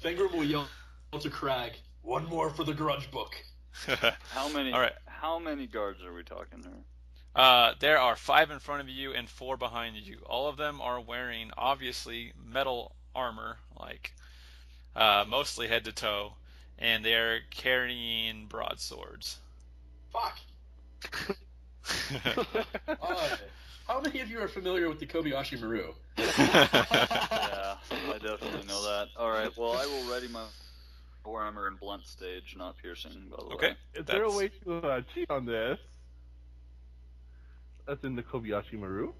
Fengrim will yell to Crag, "One more for the grudge book." How many? All right. How many guards are we talking here? There are 5 in front of you and 4 behind you. All of them are wearing, obviously, metal armor, like mostly head to toe, and they're carrying broadswords. Fuck. How many of you are familiar with the Kobayashi Maru? Yeah, I definitely know that. All right, well, I will ready my armor and blunt stage, not piercing, by the Okay. way. Is there a way to cheat on this? That's in the Kobayashi Maru.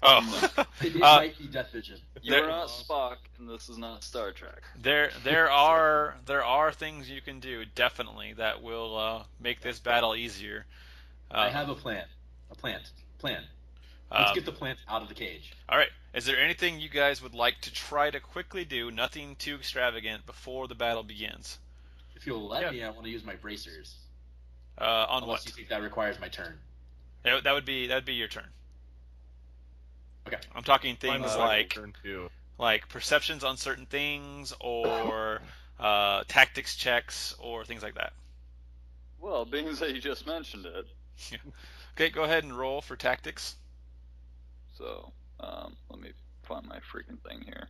Oh. It might be Death Vision. You're not Spock, and this is not Star Trek. There are things you can do, definitely, that will make this battle easier. I have a plan. Plan. Let's get the plant out of the cage. All right. Is there anything you guys would like to try to quickly do, nothing too extravagant, before the battle begins? If you'll let me, I want to use my bracers. On Unless what? you think that requires my turn. That would be your turn. Okay. I'm talking things Turn 2. like perceptions on certain things, or tactics checks, or things like that. Well, being that you just mentioned it. Okay, go ahead and roll for tactics. So, let me find my freaking thing here.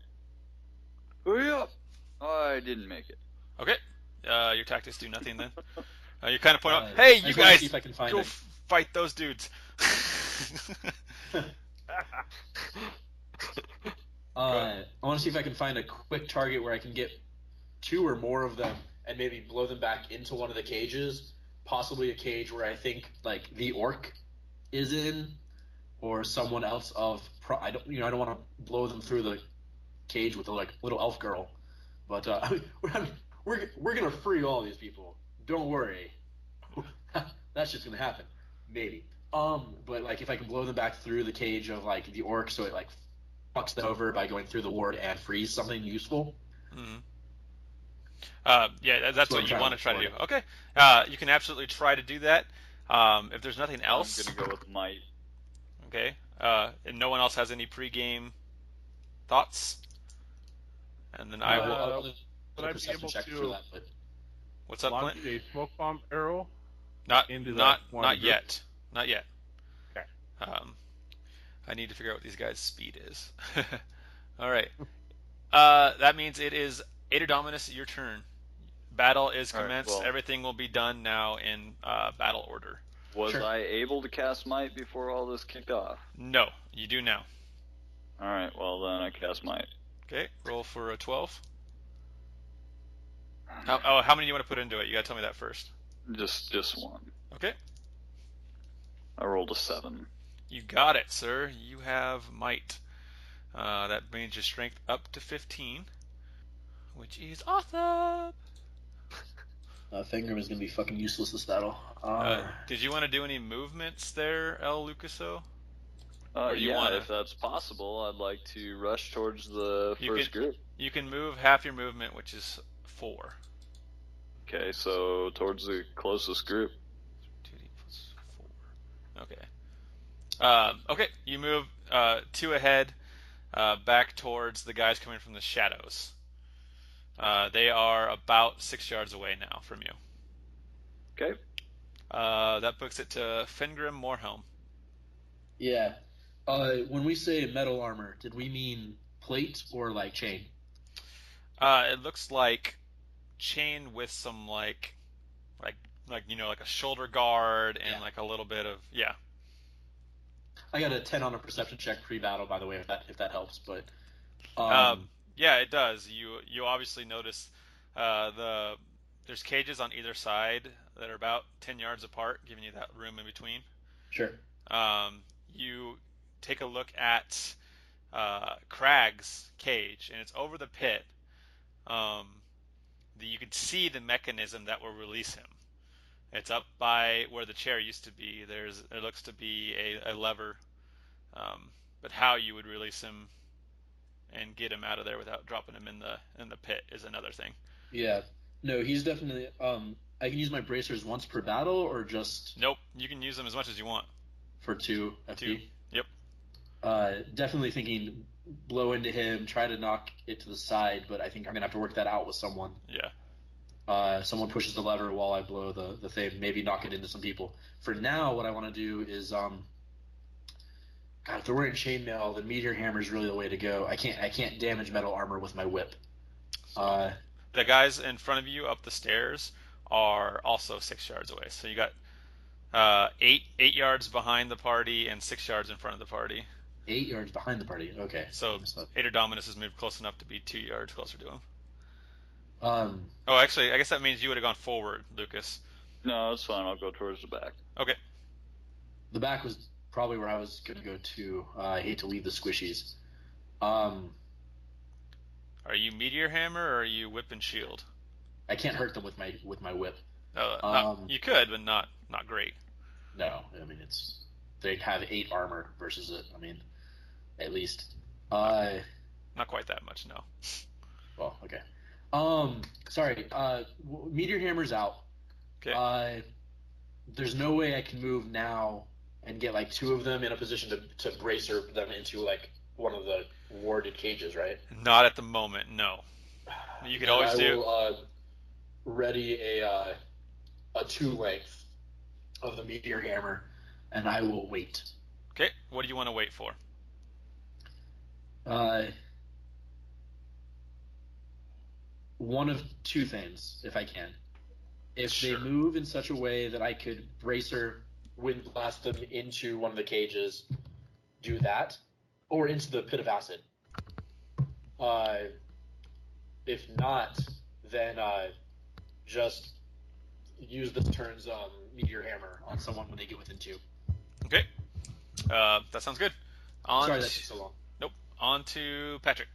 Hurry up! I didn't make it. Okay. Your tactics do nothing then. You kind of point out, hey, you guys, see if I can find go it. fight those dudes. I want to see if I can find a quick target where I can get 2 or more of them and maybe blow them back into one of the cages. Possibly a cage where I think like the orc is in, or someone else of. I don't want to blow them through the cage with the like little elf girl, but we're gonna free all these people. Don't worry. That's just gonna happen. Maybe. But like if I can blow them back through the cage of like the orc, so it like fucks them over by going through the ward and freeze something useful. Mm-hmm. Yeah, that's what you want to try to do. Okay. You can absolutely try to do that. If there's nothing else, I'm gonna go with might. Okay. And no one else has any pre-game thoughts. And then I will. Would I be able to What's up, launch Clint? a smoke bomb arrow? Not into not that one not group? yet. Not yet. Okay. I need to figure out what these guys' speed is. All right. That means it is Ater Dominus, your turn. Battle is commenced. All right, well, everything will be done now in battle order. Was Sure. I able to cast might before all this kicked off? No, you do now. Alright, well then I cast might. Okay, roll for a 12. How many do you want to put into it? You gotta tell me that first. Just one. Okay. I rolled a 7. You got it, sir. You have might. That brings your strength up to 15, which is awesome. Fengrim is gonna be fucking useless this battle. Did you want to do any movements there, El Lucaso? If that's possible, I'd like to rush towards the first group. You can move half your movement, which is 4. Okay, so towards the closest group. 2d plus 4. Okay. Okay, you move 2 ahead, back towards the guys coming from the shadows. They are about 6 yards away now from you. Okay. That books it to Fengrim Morhelm. Yeah. When we say metal armor, did we mean plate or like chain? It looks like chain with some like a shoulder guard and like a little bit of I got a 10 on a perception check pre-battle, by the way, if that helps. But yeah, it does. You obviously notice there's cages on either side that are about 10 yards apart, giving you that room in between. Sure. You take a look at Crag's cage, and it's over the pit. You can see the mechanism that will release him. It's up by where the chair used to be. There looks to be a lever, but how you would release him and get him out of there without dropping him in the pit is another thing. Yeah. No, he's definitely. I can use my bracers once per battle, or just. Nope, you can use them as much as you want. For 2 FP. 2. Yep. Definitely thinking blow into him, try to knock it to the side, but I think I'm gonna have to work that out with someone. Yeah. Someone pushes the lever while I blow the thing, maybe knock it into some people. For now, what I want to do is, God, if they're wearing chainmail, the meteor hammer is really the way to go. I can't damage metal armor with my whip. The guys in front of you up the stairs are also 6 yards away. So you got 8 yards behind the party and 6 yards in front of the party. 8 yards behind the party. Okay. So Ater Dominus has moved close enough to be 2 yards closer to him. Um. Oh, actually, I guess that means you would have gone forward, Lucas. No, it's fine. I'll go towards the back. Okay. The back was probably where I was going to go to. I hate to leave the squishies. Are you meteor hammer or are you whip and shield? I can't hurt them with my whip. You could, but not great. No, I mean they have 8 armor versus it. I mean, at least. Not quite that much, no. Well, okay. Sorry. Meteor hammer's out. Okay. There's no way I can move now and get like 2 of them in a position to bracer them into like one of the warded cages, right? Not at the moment, no. You could always do. I will ready a 2 length of the meteor hammer, and I will wait. Okay. What do you want to wait for? One of 2 things, if I can. If Sure. they move in such a way that I could bracer wind blast them into one of the cages, do that, or into the pit of acid. If not, then just use this turn's meteor hammer on someone when they get within 2. Okay. That sounds good. Sorry that took so long. Nope. On to Patrick.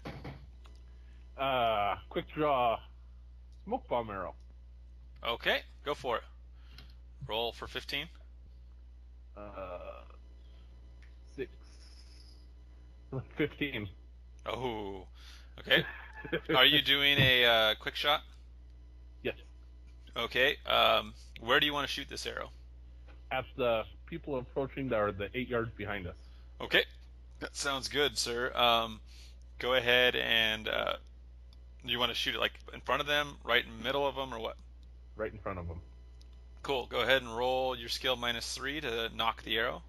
Quick draw. Smoke bomb arrow. Okay, go for it. Roll for 15. 6. 15. Oh, okay. Are you doing a quick shot? Yes. Okay. Where do you want to shoot this arrow? At the people approaching that are the 8 yards behind us. Okay, that sounds good, sir. Go ahead and you want to shoot it like in front of them, right in the middle of them, or what? Right in front of them. Cool. Go ahead and roll your skill -3 to knock the arrow.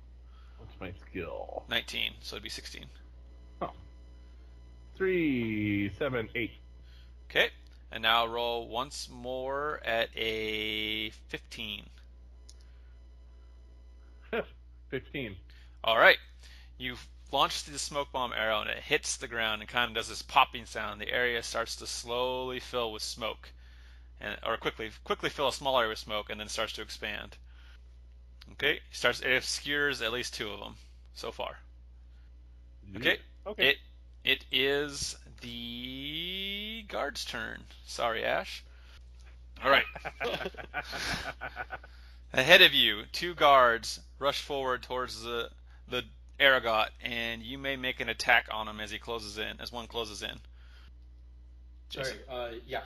What's my skill? 19, so it'd be 16. Oh. 3, 7, 8. Okay, and now roll once more at a 15. 15. All right, you've launched the smoke bomb arrow and it hits the ground and kind of does this popping sound. The area starts to slowly fill with smoke, or quickly fill a small area with smoke, and then starts to expand. Okay, it obscures at least 2 of them so far. Okay, Okay. It is the guard's turn. Sorry, Ash. All right. Ahead of you, 2 guards rush forward towards the Arogat, and you may make an attack on him as one closes in. Sorry, yeah.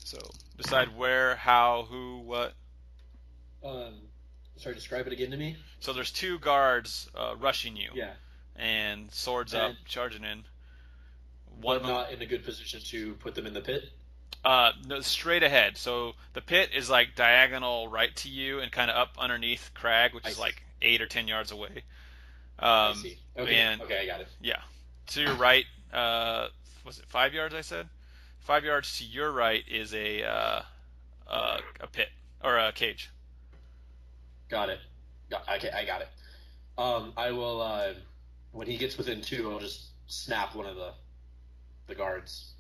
So decide where, how, who, what. Sorry, describe it again to me. So there's 2 guards rushing you. Yeah. And swords up, charging in. But not in a good position to put them in the pit? No, straight ahead. So the pit is like diagonal right to you and kind of up underneath Crag, which is like 8 or 10 yards away. I see. Okay, okay, I got it. Yeah. To your right, was it 5 yards I said? 5 yards to your right is a pit, or a cage. Got it. Okay, I got it. I will, when he gets within 2, I'll just snap one of the guards.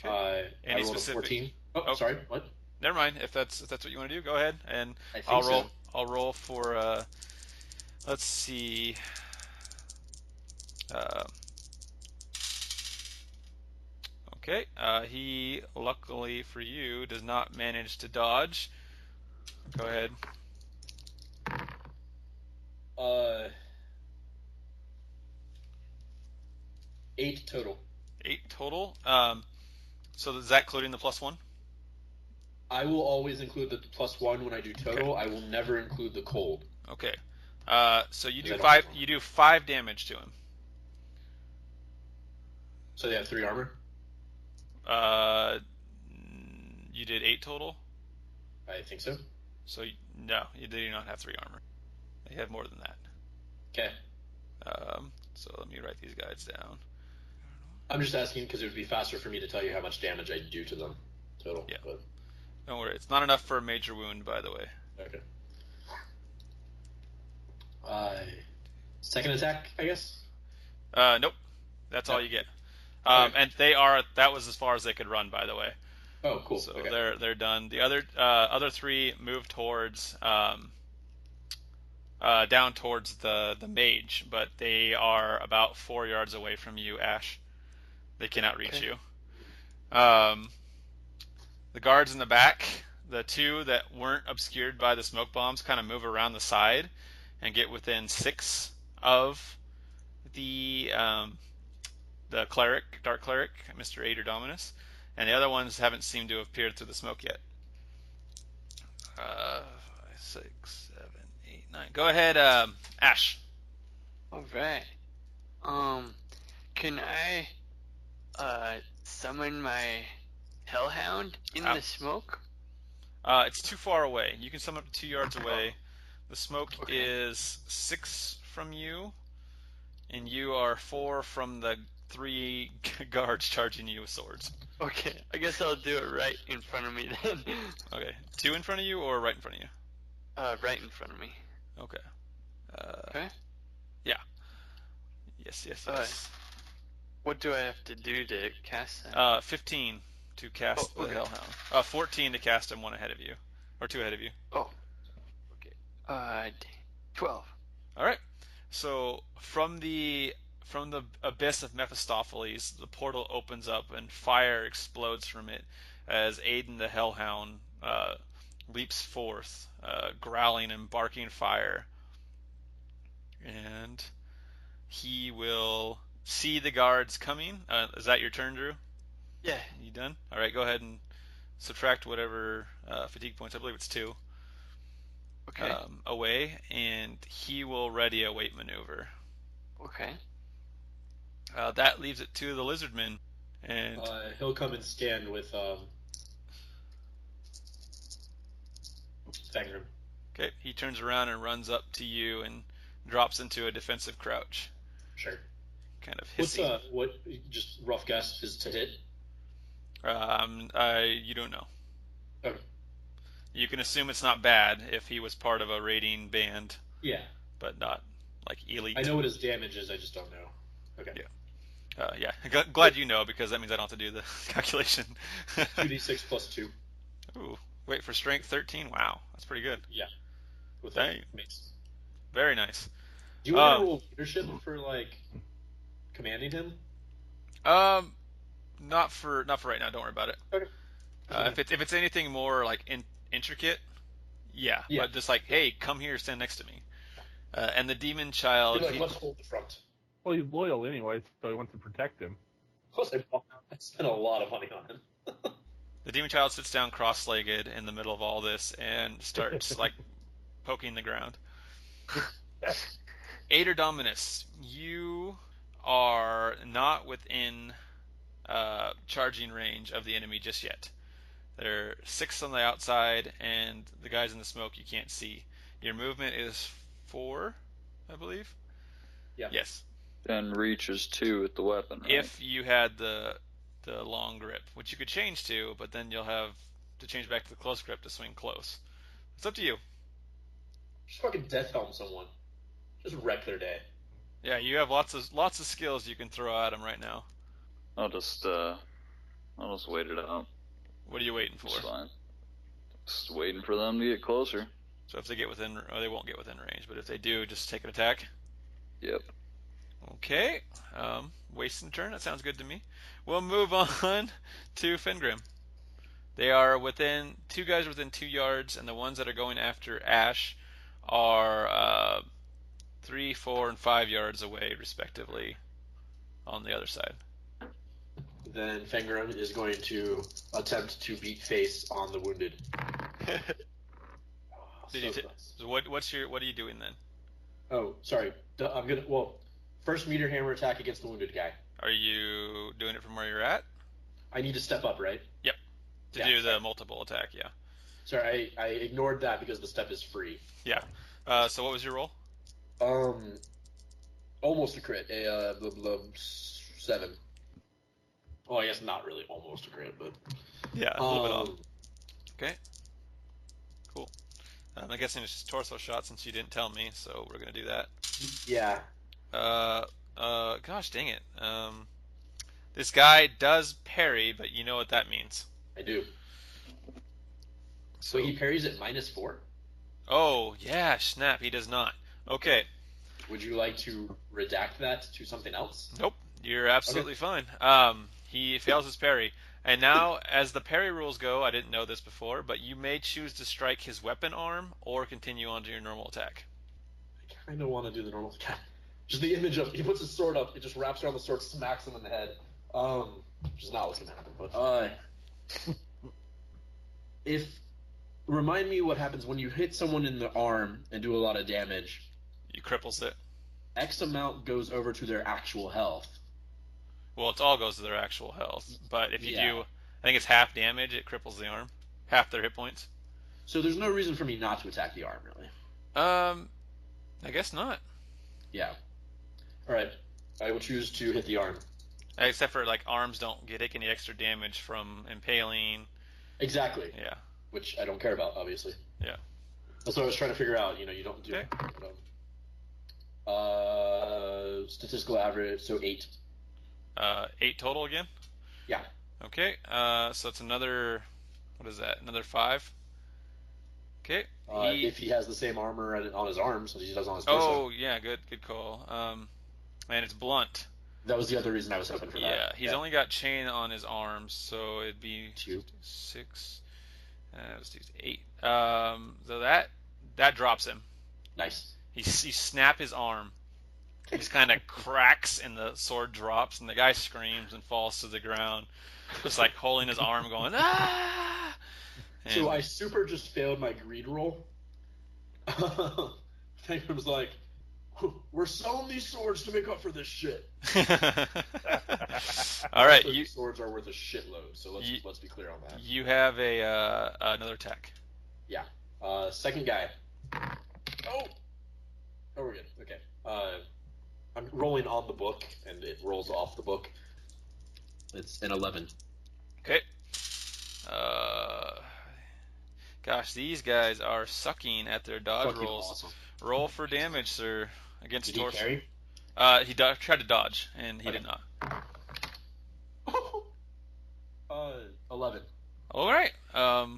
Okay. I rolled a 14. Oh, sorry, what? Never mind. If that's what you want to do, go ahead, and I'll roll for. Let's see. Okay. He, luckily for you, does not manage to dodge. Go ahead. 8 total. 8 total. So is that including the +1? I will always include the +1 when I do total. Okay. I will never include the cold. Okay. So you do 5. You do 5 damage to him. So they have 3 armor? You did 8 total? I think so. So, no, they do not have 3 armor. They have more than that. Okay. So let me write these guys down. I'm just asking because it would be faster for me to tell you how much damage I do to them total. Yeah. But... Don't worry, it's not enough for a major wound, by the way. Okay. Second attack, I guess? Nope. That's all you get. Okay. And that was as far as they could run, by the way. Oh, cool. So okay. they're done. The other 3 move towards down towards the mage, but they are about 4 yards away from you, Ash. They cannot reach you. The guards in the back, the 2 that weren't obscured by the smoke bombs, kind of move around the side and get within 6 of the cleric, dark cleric, Mr. Ater Dominus, and the other ones haven't seemed to have peered through the smoke yet. 5, 6, 7, 8, 9. Go ahead, Ash. All right. Can I summon my hellhound in the smoke? It's too far away. You can summon up to 2 yards away. The smoke Okay. is 6 from you, and you are 4 from the 3 guards charging you with swords. Okay, I guess I'll do it right in front of me then. Okay, 2 in front of you or right in front of you? Right in front of me. Okay. Okay. Yeah. Yes. What do I have to do to cast that? 15 to cast okay. the Hellhound. 14 to cast him, 1 ahead of you, or 2 ahead of you. Oh. Okay. 12. All right. So from the abyss of Mephistopheles, the portal opens up and fire explodes from it as Aiden the Hellhound leaps forth, growling and barking fire. And he will see the guards coming. Is that your turn, Drew? Yeah. You done? All right, go ahead and subtract whatever fatigue points. I believe it's 2. Okay. Away, and he will ready a wait maneuver. Okay. That leaves it to the lizardman, and he'll come and stand with Fengrim. okay, he turns around and runs up to you and drops into a defensive crouch. Sure. Kind of What's hissing. what? Just rough guess is to hit. You don't know. Okay. You can assume it's not bad if he was part of a raiding band, Yeah. but not like elite. I know what his damage is. I just don't know. Okay. Yeah. Yeah. Glad you know, because that means I don't have to do the calculation. 2d6 plus 2. Ooh. Wait, for strength 13? Wow. That's pretty good. Yeah. With Dang. mace. Very nice. Do you want to roll leadership for like commanding him? Not for right now. Don't worry about it. Okay. If it's anything more like intricate, yeah. But just like, hey, come here, stand next to me. And the demon child. You're like, let's hold the front. Well, he's loyal anyway, so he wants to protect him. Plus, I spent a lot of money on him. The demon child sits down cross-legged in the middle of all this and starts like poking the ground. Ater Dominus, you are not within charging range of the enemy just yet. There are 6 on the outside, and the guys in the smoke you can't see. Your movement is 4, I believe. Yeah. Yes. And reach is 2 with the weapon, right? If you had the long grip, which you could change to, but then you'll have to change back to the close grip to swing close. It's up to you. Just fucking death helm someone. Just wreck their day. Yeah, you have lots of skills you can throw at them right now. I'll just wait it out. What are you waiting for? It's fine. Just waiting for them to get closer. So if they get within, or they won't get within range, but if they do, just take an attack. Yep. Okay. Wasting a turn. That sounds good to me. We'll move on to Fengrim. They are within 2 guys within 2 yards, and the ones that are going after Ash are 3, 4, and 5 yards away, respectively, on the other side. Then Fengrim is going to attempt to beat face on the wounded. So what are you doing then? Oh, sorry. I'm gonna. Well, First meteor hammer attack against the wounded guy. Are you doing it from where you're at? I need to step up, right? Yep. To Yeah, do the sorry. multiple attack, yeah. Sorry, I ignored that because the step is free. Yeah. So what was your roll? Almost a crit. 7. Well, I guess not really almost a crit, but Yeah, a little bit off. Okay. Cool. I'm guessing it's just torso shot since you didn't tell me, so we're gonna do that. yeah. Gosh dang it. This guy does parry, but you know what that means. I do. So he parries at -4? Oh, yeah, snap, he does not. Okay. Would you like to redact that to something else? Nope, you're absolutely fine. He fails his parry. And now, as the parry rules go, I didn't know this before, but you may choose to strike his weapon arm or continue on to your normal attack. I kind of want to do the normal attack. Just the image of, he puts his sword up, it just wraps around the sword, smacks him in the head. Which is not what's going to happen, but, remind me what happens when you hit someone in the arm and do a lot of damage. You cripples it. X amount goes over to their actual health. Well, it all goes to their actual health, but if you do, I think it's half damage, it cripples the arm. Half their hit points. So there's no reason for me not to attack the arm, really. I guess not. Yeah. Alright. I will choose to hit the arm. Except for, like, arms don't get any extra damage from impaling. Exactly. Yeah. Which I don't care about, obviously. Yeah. That's what I was trying to figure out. You don't do it. Statistical average, so 8. 8 total again? Yeah. Okay, so it's another, what is that, another 5? Okay. If he has the same armor on his arms as he does on his torso. Oh, yeah, good call. And it's blunt. That was the other reason I was hoping for that. Yeah, he's only got chain on his arms, so it'd be 2. 6, let's do 8. So that drops him. Nice. You snap his arm. He just kind of cracks and the sword drops and the guy screams and falls to the ground, just like holding his arm going, ah! And so I super just failed my greed roll. Fengrim was like, we're selling these swords to make up for this shit. All right, These swords are worth a shitload, so let's be clear on that. You have another attack. Yeah. Second guy. Oh, we're good. Okay. I'm rolling on the book, and it rolls off the book. It's an 11. Okay. Gosh, these guys are sucking at their dodge Fucking rolls. awesome. Roll for damage, sir, against Did he torso. carry? He tried to dodge, and he did not. 11. All right. All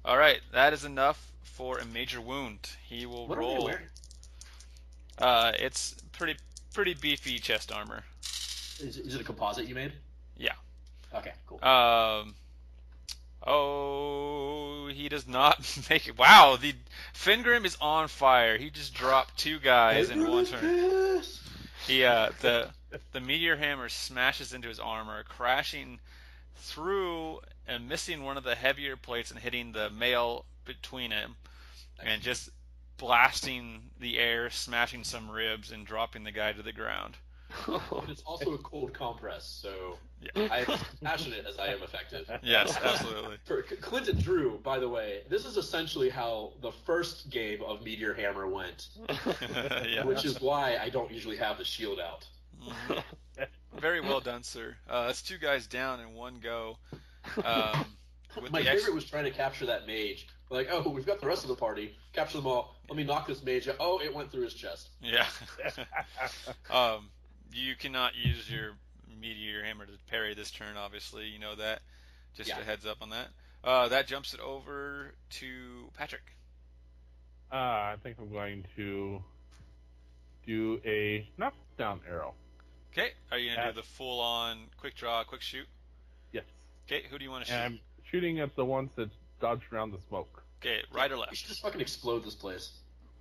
right. That is enough for a major wound. He will What roll. are they wearing? It's pretty beefy chest armor. Is it a composite you made? Yeah. Okay, cool. Oh, he does not make it. Wow, the Fengrim is on fire. He just dropped 2 guys in one turn. The meteor hammer smashes into his armor, crashing through and missing one of the heavier plates and hitting the mail between him, and just blasting the air, smashing some ribs, and dropping the guy to the ground. But it's also a cold compress, so Yeah. I'm as passionate as I am effective. Yes, absolutely. For Clint and Drew, by the way, this is essentially how the first game of Meteor Hammer went, Yeah. which is why I don't usually have the shield out. Mhm. Very well done, sir. That's 2 guys down in one go. With My the favorite was trying to capture that mage. Like, oh, we've got the rest of the party. Capture them all. Let me knock this mage out. Oh, it went through his chest. Yeah. You cannot use your meteor hammer to parry this turn, obviously. You know that. Just a heads up on that. That jumps it over to Patrick. I think I'm going to do a knockdown arrow. Okay. Are you going to do the full-on quick draw, quick shoot? Yes. Okay. Who do you want to shoot? And I'm shooting at the ones that dodged around the smoke. Okay. Right or We left? should just fucking explode this place.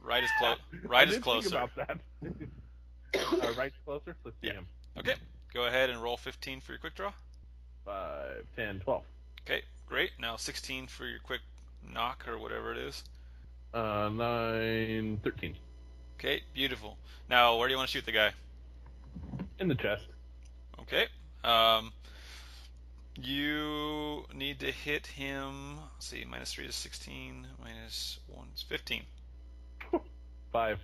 Right is close. I Right is did closer. think about that. Right's closer. Let's see him. Okay. Go ahead and roll 15 for your quick draw. 5, 10, 12. Okay. Great. Now 16 for your quick knock or whatever it is. 9, 13. Okay. Beautiful. Now, where do you want to shoot the guy? In the chest. Okay. You need to hit him. Let's see, -3 is 16, -1 is 15. 5.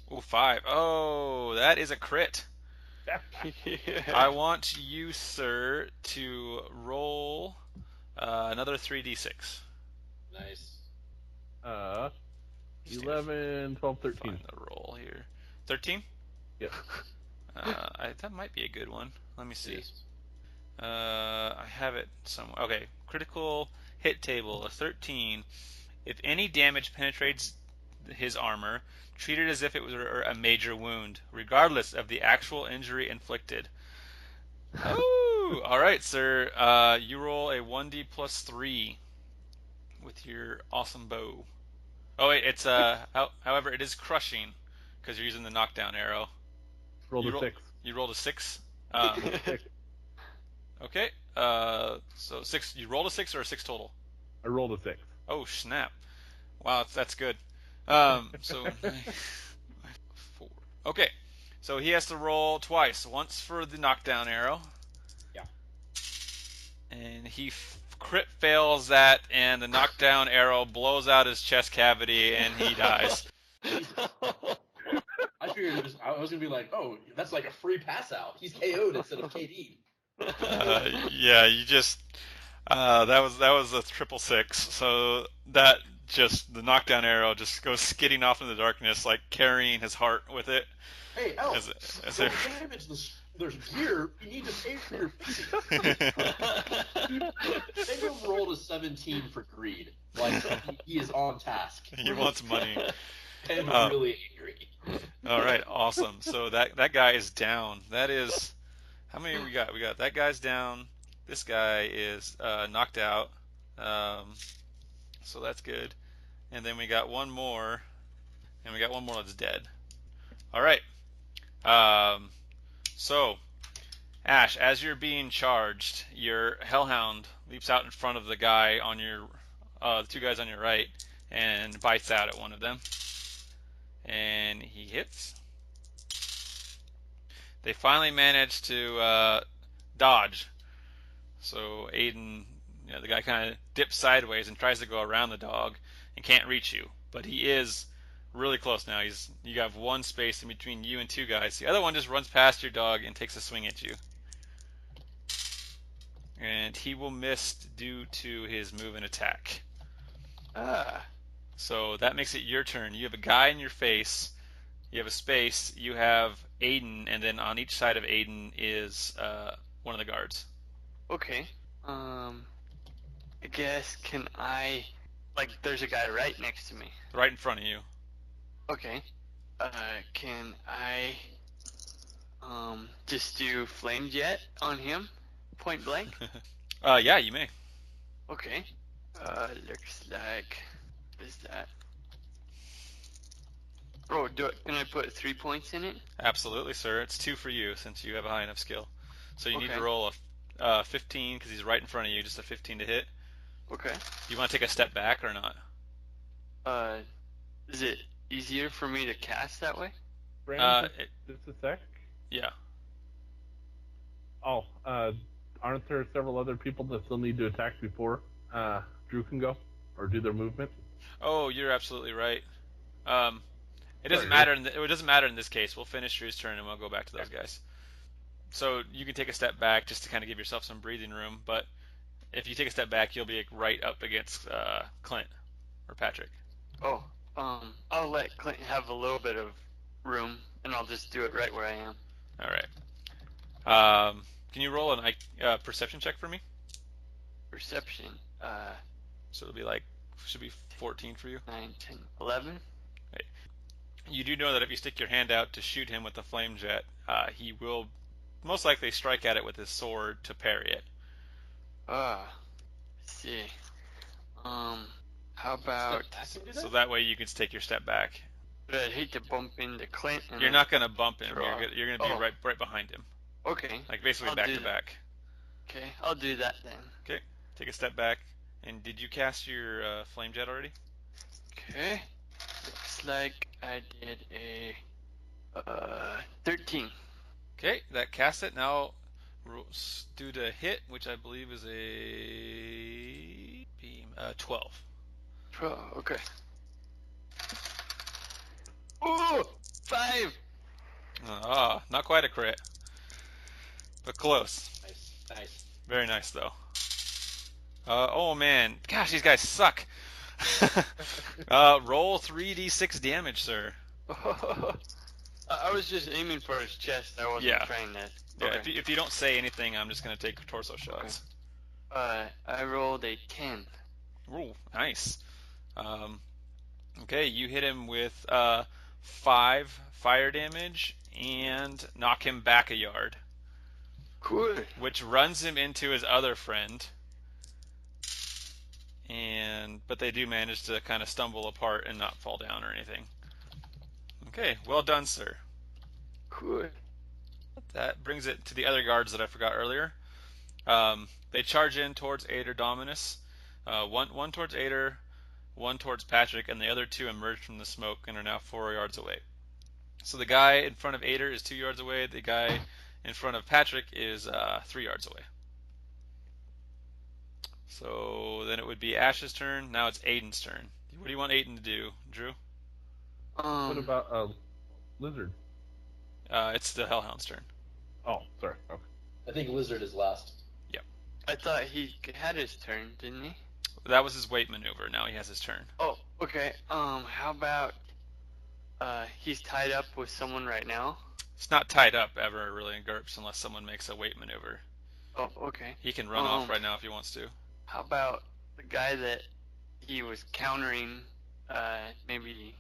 Oh, 5. Oh, that is a crit. I want you, sir, to roll another 3d6. Nice. 11, 12, 13. Find the roll here. 13? Yep. That might be a good one. Let me see. Yes. I have it somewhere. Okay, critical hit table, a 13. If any damage penetrates his armor, treat it as if it were a major wound, regardless of the actual injury inflicted. Oh, all right, sir. You roll a 1d plus 3 with your awesome bow. Oh wait, it's however, it is crushing because you're using the knockdown arrow. Rolled a 6. You rolled a 6. 6. Okay. So 6. You rolled a 6 or a 6 total? I rolled a 6. Oh snap! Wow, that's good. So 4. Okay. So he has to roll twice. Once for the knockdown arrow. Yeah. And he crit fails that, and the knockdown arrow blows out his chest cavity, and he dies. I figured I was gonna be like, oh, that's like a free pass out. He's KO'd instead of KD. Yeah, you just that was a 666. So that just the knockdown arrow just goes skidding off in the darkness, like carrying his heart with it. Hey, Elf, As don't damage there's gear you need to save for your feet. Fengrim rolled a 17 for greed. Like, he is on task. He wants money. And really angry. All right, awesome. So that guy is down. That is, how many we got? We got that guy's down. This guy is knocked out. So that's good. And then we got one more, and we got one more that's dead. All right. So, Ash, as you're being charged, your Hellhound leaps out in front of the guy on your, the two guys on your right, and bites out at one of them. And he hits. They finally manage to dodge. So Aiden, the guy kind of dips sideways and tries to go around the dog and can't reach you. But he is really close now. You have one space in between you and two guys. The other one just runs past your dog and takes a swing at you. And he will miss due to his move and attack. So that makes it your turn. You have a guy in your face. You have a space. You have Aiden, and then on each side of Aiden is one of the guards. Okay. I guess there's a guy right next to me. Right in front of you. Okay. Can I just do flame jet on him, point blank? Yeah, you may. Okay. Looks like, what is that? Oh, can I put 3 points in it? Absolutely, sir. It's 2 for you since you have a high enough skill. So you need to Okay. roll a 15 because he's right in front of you, just a 15 to hit. Okay. Do you want to take a step back or not? Is it easier for me to cast that way? Brandon, just a sec. Yeah. Oh, aren't there several other people that still need to attack before Drew can go? Or do their movement? Oh, you're absolutely right. It doesn't Sorry. matter. It doesn't matter in this case. We'll finish Drew's turn and we'll go back to those guys. So you can take a step back just to kind of give yourself some breathing room. But if you take a step back, you'll be right up against Clint or Patrick. Oh, I'll let Clint have a little bit of room, and I'll just do it right where I am. All right. Can you roll a perception check for me? Perception. So it'll be should be 14 for you. 9, 10, 11. You do know that if you stick your hand out to shoot him with the flame jet, he will most likely strike at it with his sword to parry it. Let's see. How about? So that way you can take your step back. But I'd hate to bump into Clint. And You're not going to bump him. Draw. You're going to be Oh. right behind him. Okay. Like basically I'll back do to that. back. Okay, I'll do that then. Okay. Take a step back. And did you cast your flame jet already? Okay. Looks like I did a 13. Okay, that casts it. Now do the hit, which I believe is a beam 12. 12. Okay. Ooh, 5. Not quite a crit, but close. Nice. Very nice though. Oh man, gosh, these guys suck. Roll 3d6 damage, sir. I was just aiming for his chest. I wasn't trying that. Yeah, Okay. if you don't say anything, I'm just gonna take torso shots. I rolled a 10. Ooh, nice. Okay, you hit him with 5 fire damage and knock him back a yard, Cool. which runs him into his other friend. But they do manage to kind of stumble apart and not fall down or anything. Okay, well done, sir. Cool. That brings it to the other guards that I forgot earlier. They charge in towards Ater Dominus. One towards Ater, one towards Patrick, and the other 2 emerge from the smoke and are now 4 yards away. So the guy in front of Ater is 2 yards away. The guy in front of Patrick is 3 yards away. So then it would be Ash's turn. Now it's Aiden's turn. What do you want Aiden to do, Drew? What about lizard? It's the Hellhound's turn. Oh, sorry. Okay. I think lizard is last. I thought he had his turn, didn't he? That was his weight maneuver. Now he has his turn. Oh, okay. How about he's tied up with someone right now? It's not tied up ever really in GURPS unless someone makes a weight maneuver. Oh, okay. He can run off right now if he wants to. How about the guy that he was countering? Maybe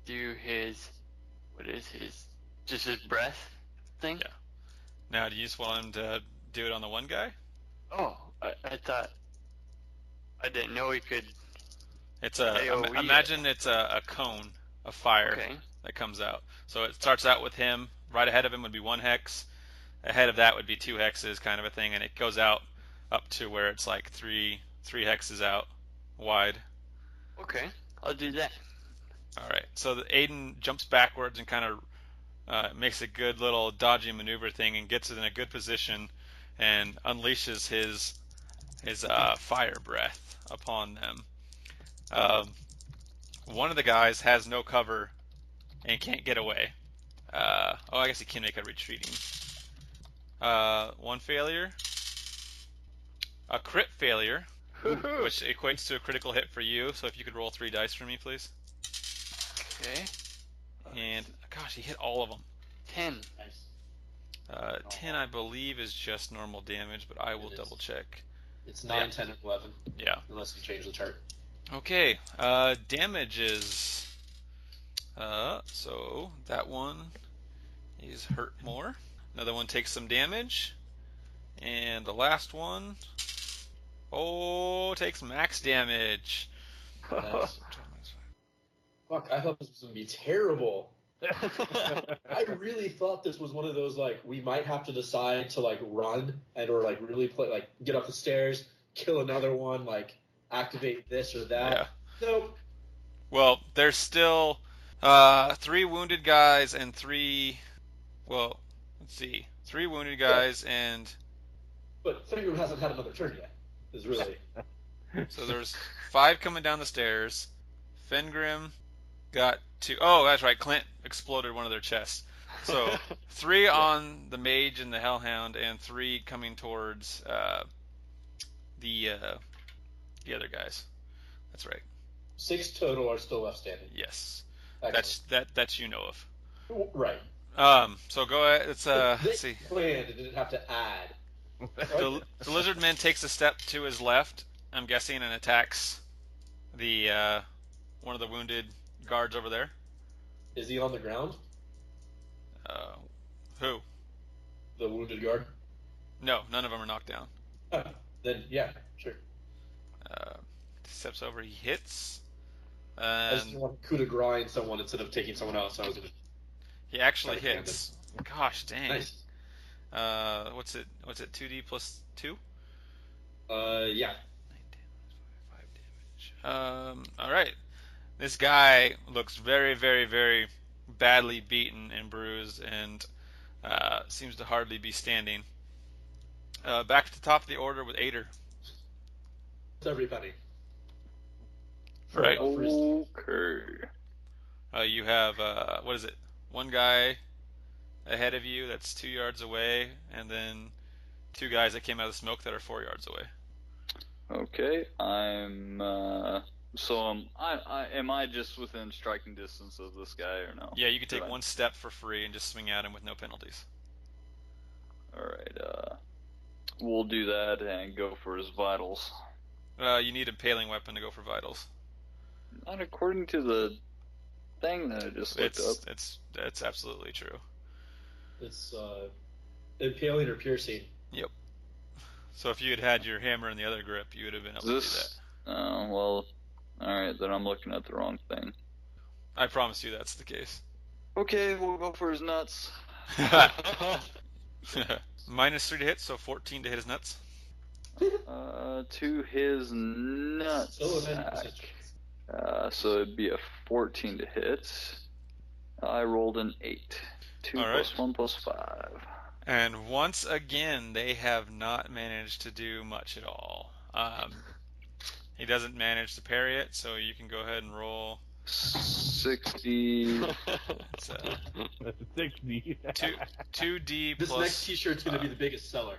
do his just his breath thing? Yeah. Now, do you just want him to do it on the one guy? Oh, I thought I didn't know he could. It's AoE imagine it's a cone of fire that comes out. So it starts out with him. Right ahead of him would be 1 hex. Ahead of that would be 2 hexes, kind of a thing, and it goes out up to where it's like three hexes out wide. Okay, I'll do that. All right. So Aiden jumps backwards and kind of makes a good little dodgy maneuver thing and gets it in a good position and unleashes his fire breath upon them. One of the guys has no cover and can't get away. I guess he can make a retreating. 1 failure. A crit failure, which equates to a critical hit for you. So if you could roll 3 dice for me, please. Okay. And gosh, he hit all of them. 10. Nice. 10, I believe, is just normal damage, but I will double check. It's 9, 10, and 11. Yeah. Unless you change the chart. Okay. Damages. So that one is hurt more. Another one takes some damage. And the last one, takes max damage. Nice. Fuck, I thought this was going to be terrible. I really thought this was one of those, like, we might have to decide to, like, run and or, like, really play, like, get up the stairs, kill another one, like, activate this or that. Yeah. Nope. Well, there's still 3 wounded guys and 3, well, let's see, 3 wounded guys and... But Fengrim hasn't had another turn yet. Is really... So there's 5 coming down the stairs. Fengrim got 2. Oh, that's right. Clint exploded one of their chests. So 3 on the mage and the hellhound, and 3 coming towards the other guys. That's right. 6 total are still left standing. Yes, Excellent. that's you know of. Right. So go ahead. Let's see. Planned and didn't have to add. The lizard man takes a step to his left, I'm guessing, and attacks the one of the wounded guards over there. Is he on the ground? Who? The wounded guard? No, none of them are knocked down. Oh, then, yeah, sure. Steps over, he hits. I just didn't want to coup de grind someone instead of taking someone else. So I was gonna... He actually hits. Gosh dang. Nice. What's it? 2d plus 2? Yeah. 5 damage. All right. This guy looks very, very, very badly beaten and bruised, and Seems to hardly be standing. Back to the top of the order with Ater. It's everybody. Right. Okay. You have, what is it? One guy ahead of you that's 2 yards away, and then 2 guys that came out of the smoke that are 4 yards away. Okay, I'm. Am I just within striking distance of this guy or no? Yeah, you can take 1 step for free and just swing at him with no penalties. All right. We'll do that and go for his vitals. You need a impaling weapon to go for vitals. Not according to the thing that I just looked up. It's absolutely true. It's impaling or piercing. Yep. So if you had had your hammer in the other grip, you would have been able to do that. Well, alright, then I'm looking at the wrong thing. I promise you that's the case. Okay, we'll go for his nuts. -3 to hit, so 14 to hit his nuts. To his nuts. So it'd be a 14 to hit. I rolled an 8. 2 plus 1 plus 5. And once again, they have not managed to do much at all. He doesn't manage to parry it, so you can go ahead and roll 60. It's 60. 2d This plus. next T-shirt's gonna be the biggest seller.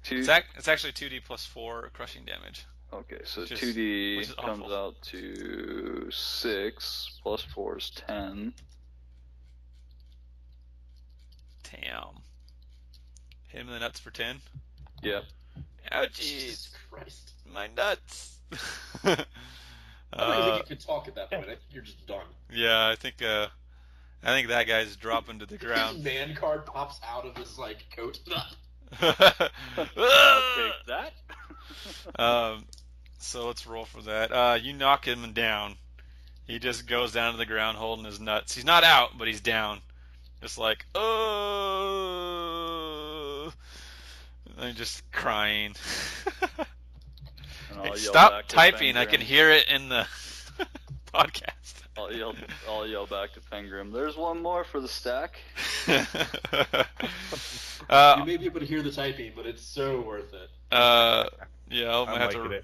It's actually 2d plus 4 crushing damage. Okay, so which 2d is comes awful. out to 6 plus 4 is 10. Damn. Hit him in the nuts for 10. Yep. Ouchies. Jesus Christ. My nuts. I don't even think you could talk at that point. I think you're just done. Yeah, I think that guy's dropping to the His ground. man card pops out of his coat. I'll take that. So let's roll for that. You knock him down. He just goes down to the ground holding his nuts. He's not out, but he's down. Just like, oh, and just crying. And I'll yell Stop back to typing. I can Fengrim. hear it in the podcast. I'll yell back to Fengrim. There's one more for the stack. You may be able to hear the typing, but it's so worth it. Yeah, I might have to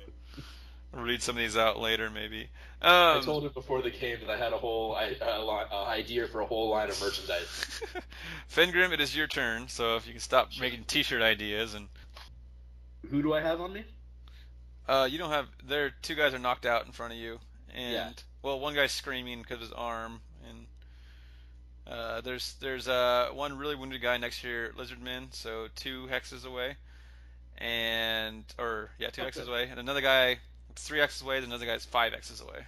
read some of these out later, maybe. I told him before the game that I had a whole idea for a whole line of merchandise. Fengrim, it is your turn, so if you can stop making T-shirt ideas and. Who do I have on me? You don't have. There, 2 guys are knocked out in front of you, and well, one guy's screaming because of his arm, and there's one really wounded guy next to your lizardman, so 2 hexes away, and 2 hexes away, and another guy 3 hexes away, and another guy's 5 hexes away.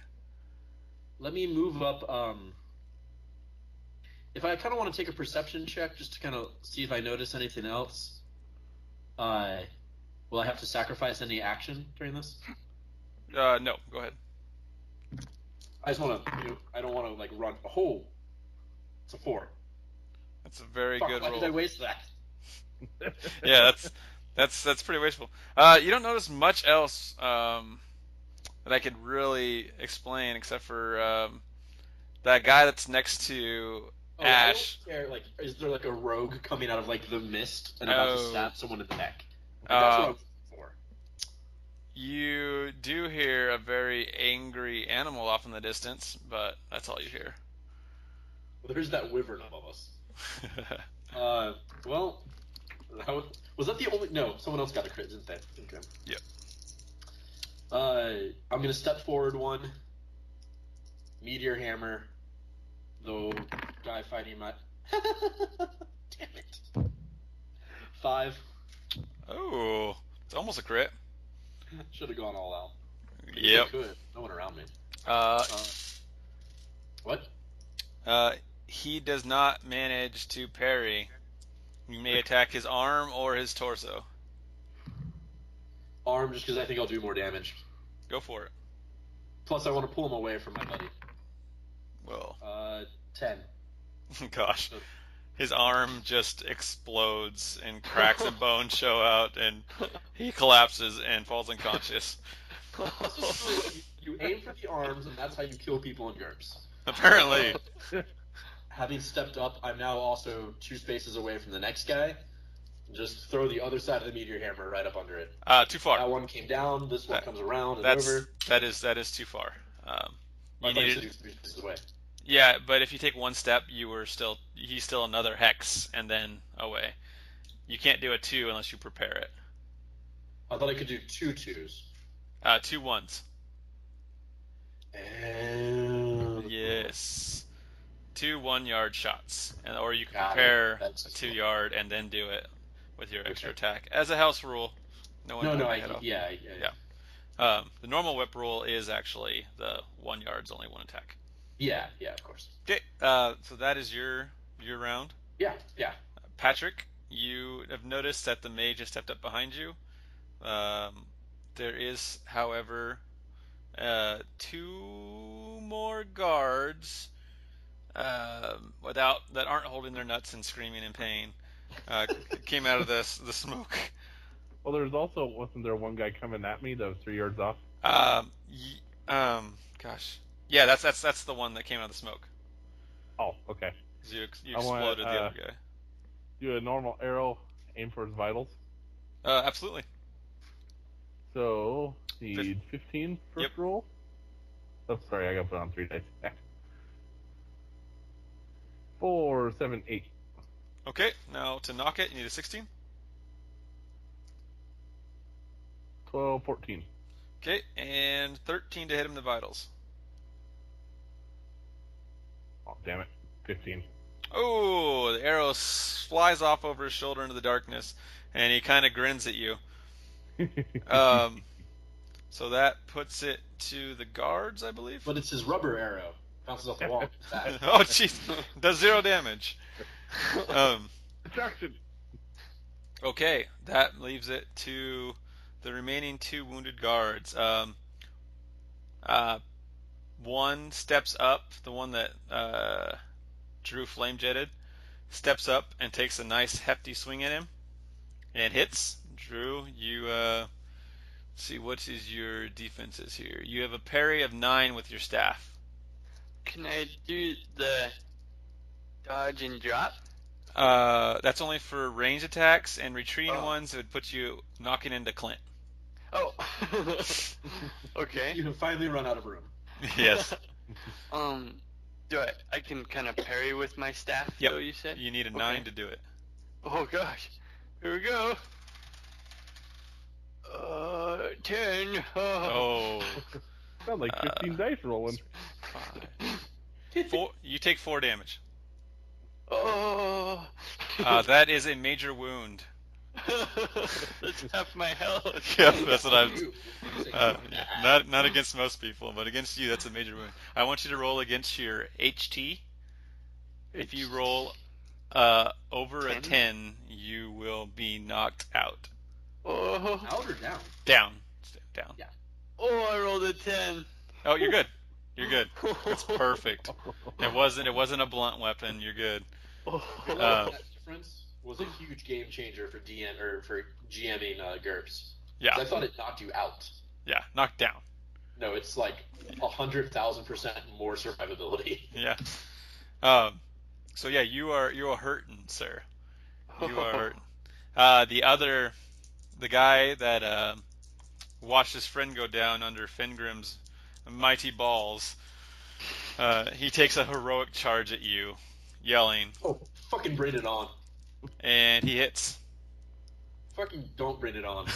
Let me move up. If I kind of want to take a perception check just to kind of see if I notice anything else, will I have to sacrifice any action during this? No, go ahead. I just want to. I don't want to run. Oh, it's a 4. That's a very Fuck, good why roll. did I waste that? Yeah, that's pretty wasteful. You don't notice much else that I could really explain except for that guy that's next to Ash. I don't care, is there a rogue coming out of the mist and about to stab someone in the neck? That's what I was looking for. You do hear a very angry animal off in the distance, but that's all you hear. Well, there's that wyvern above us. Well, was that the only? No, someone else got a crit, didn't they? Okay. Yep. I'm gonna step forward 1. Meteor hammer. The guy fighting my. Damn it. 5. Oh, it's almost a crit. Should have gone all out. Yep. Could. No one around me. What? He does not manage to parry. You may attack his arm or his torso. Arm, just because I think I'll do more damage. Go for it. Plus, I want to pull him away from my buddy. Well, 10. gosh. His arm just explodes and cracks and bones show out, and he collapses and falls unconscious. You aim for the arms, and that's how you kill people in GURPS. Apparently. having stepped up, I'm now also 2 spaces away from the next guy. Just throw the other side of the meteor hammer right up under it. Too far. That one came down. This one comes around and over. That is too far. You needed to do 3 spaces away. Yeah, but if you take 1 step, he's still another hex and then away. You can't do a 2 unless you prepare it. I thought I could do 2 2s. 2 1s. Yes. 2 1-yard shots, or you can prepare a 2-yard and then do it with your extra attack as a house rule. The normal whip rule is actually the 1 yard's only 1 attack. Yeah, of course. Okay, so that is your round. Yeah. Patrick, you have noticed that the mage has stepped up behind you. There is, however, 2 more guards that aren't holding their nuts and screaming in pain. Came out of the smoke. Well, wasn't there one guy coming at me that was 3 yards off? Gosh. Yeah, that's the one that came out of the smoke. Oh, okay. You exploded the other guy. Do a normal arrow, aim for his vitals. Absolutely. So, need 15 first roll. Oh, sorry, I got to put on 3 dice. 4, 7, 8. Okay, now to knock it, you need a 16. 12, 14. Okay, and 13 to hit him the vitals. Oh, damn it. 15. Oh, the arrow flies off over his shoulder into the darkness, and he kind of grins at you. So that puts it to the guards, I believe. But it's his rubber arrow. Bounces off the wall. Oh, jeez. Does 0 damage. Attraction. Okay, that leaves it to the remaining 2 wounded guards. One steps up, the one that Drew flame jetted, steps up and takes a nice hefty swing at him, and hits. Drew, you see, what is your defenses here? You have a parry of 9 with your staff. Can I do the dodge and drop? That's only for ranged attacks, and retreating ones would put you knocking into Clint. Oh. Okay. You have finally run out of room. Yes. Do I can kind of parry with my staff? Yep. So you said? You need a 9 to do it. Oh gosh. Here we go. 10. Oh. Sound like 15 dice rolling. 4. You take 4 damage. Oh. That is a major wound. That's half my health. Yep, that's what I'm. Not against most people, but against you, that's a major wound. I want you to roll against your HT. If you roll over 10? A 10, you will be knocked out. Oh. Out or down? Down. Yeah. Oh, I rolled a 10. Oh, you're good. You're good. That's perfect. It wasn't a blunt weapon. You're good. That difference was a huge game changer for GMing GURPS. Yeah. I thought it knocked you out. Yeah, knocked down. No, it's like 100,000% more survivability. Yeah. So yeah, you are hurting, sir. You are hurting. The guy that watched his friend go down under Fengrim's mighty balls, he takes a heroic charge at you, yelling. Oh, fucking bring it on. And he hits. Fucking don't bring it on.